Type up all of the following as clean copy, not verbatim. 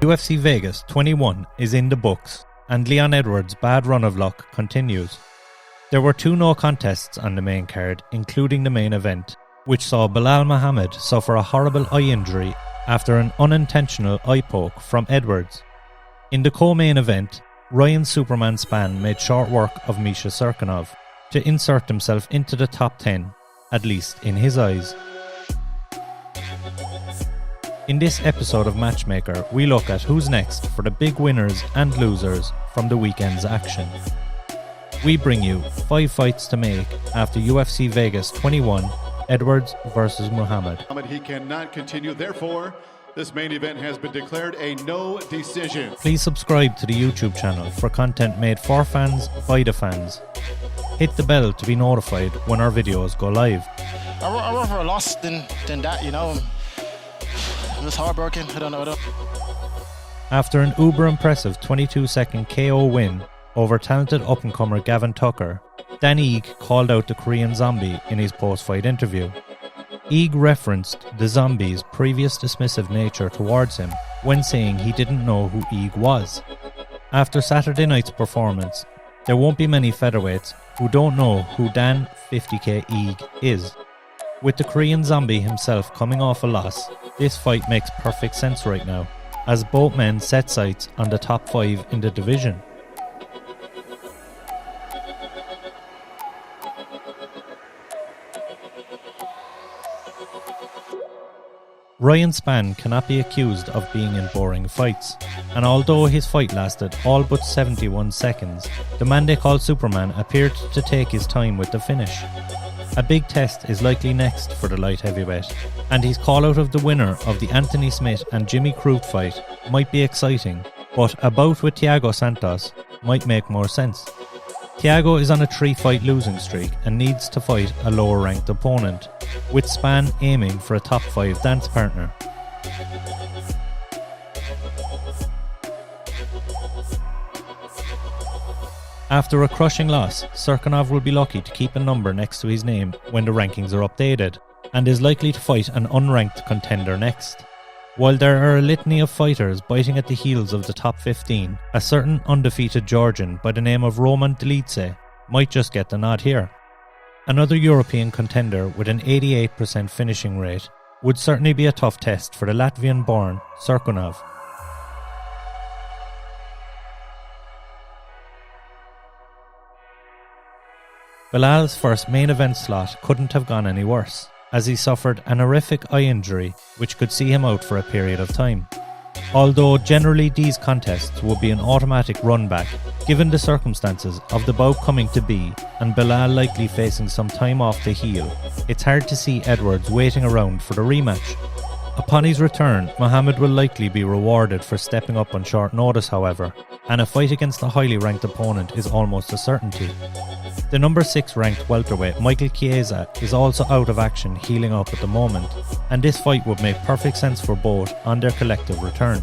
UFC Vegas 21 is in the books, and Leon Edwards' bad run of luck continues. There were 2 no contests on the main card, including the main event, which saw Belal Muhammad suffer a horrible eye injury after an unintentional eye poke from Edwards. In the co-main event, Ryan Superman Spann made short work of Misha Cirkunov to insert himself into the top 10, at least in his eyes. In this episode of Matchmaker, we look at who's next for the big winners and losers from the weekend's action. We bring you 5 fights to make after UFC Vegas 21, Edwards vs Muhammad. He cannot continue, therefore, this main event has been declared a no decision. Please subscribe to the YouTube channel for content made for fans by the fans. Hit the bell to be notified when our videos go live. I'd rather a loss than that, you know. I'm just heartbroken. I don't know. After an uber impressive 22-second KO win over talented up-and-comer Gavin Tucker, Dan Ige called out the Korean Zombie in his post-fight interview. Ige referenced the Zombie's previous dismissive nature towards him when saying he didn't know who Ige was. After Saturday night's performance, there won't be many featherweights who don't know who Dan 50k Ige is. With the Korean Zombie himself coming off a loss, this fight makes perfect sense right now, as both men set sights on the top 5 in the division. Ryan Spann cannot be accused of being in boring fights, and although his fight lasted all but 71 seconds, the man they call Superman appeared to take his time with the finish. A big test is likely next for the light heavyweight, and his call out of the winner of the Anthony Smith and Jimmy Crute fight might be exciting, but a bout with Thiago Santos might make more sense. Thiago is on a 3-fight losing streak and needs to fight a lower ranked opponent, with Spann aiming for a top 5 dance partner. After a crushing loss, Cirkunov will be lucky to keep a number next to his name when the rankings are updated, and is likely to fight an unranked contender next. While there are a litany of fighters biting at the heels of the top 15, a certain undefeated Georgian by the name of Roman Dolidze might just get the nod here. Another European contender with an 88% finishing rate would certainly be a tough test for the Latvian-born Cirkunov. Belal's first main event slot couldn't have gone any worse, as he suffered an horrific eye injury which could see him out for a period of time. Although generally these contests would be an automatic run back, given the circumstances of the bout coming to be and Belal likely facing some time off to heal, it's hard to see Edwards waiting around for the rematch. Upon his return, Muhammad will likely be rewarded for stepping up on short notice, however, and a fight against a highly ranked opponent is almost a certainty. The number 6 ranked welterweight Michael Chiesa is also out of action, healing up at the moment, and this fight would make perfect sense for both on their collective return.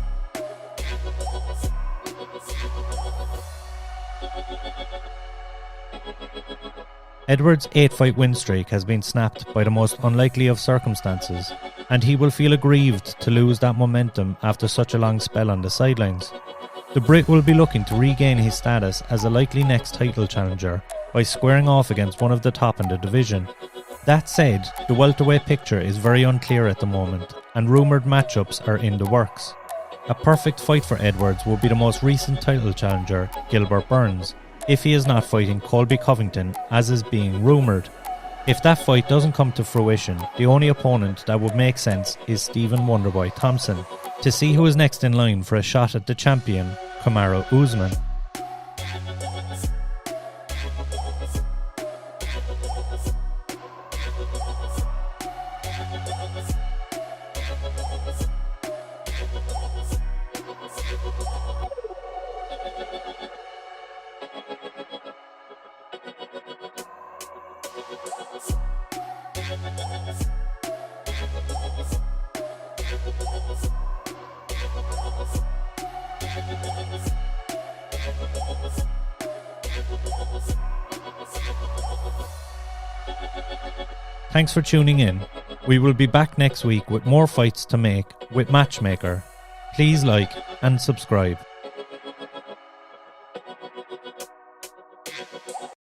Edwards' 8-fight win streak has been snapped by the most unlikely of circumstances, and he will feel aggrieved to lose that momentum after such a long spell on the sidelines. The Brit will be looking to regain his status as a likely next title challenger by squaring off against one of the top in the division. That said, the welterweight picture is very unclear at the moment, and rumoured matchups are in the works. A perfect fight for Edwards will be the most recent title challenger, Gilbert Burns, if he is not fighting Colby Covington as is being rumoured. If that fight doesn't come to fruition, the only opponent that would make sense is Stephen Wonderboy Thompson, to see who is next in line for a shot at the champion, Kamaru Usman. Thanks for tuning in. We will be back next week with more fights to make with Matchmaker. Please like and subscribe.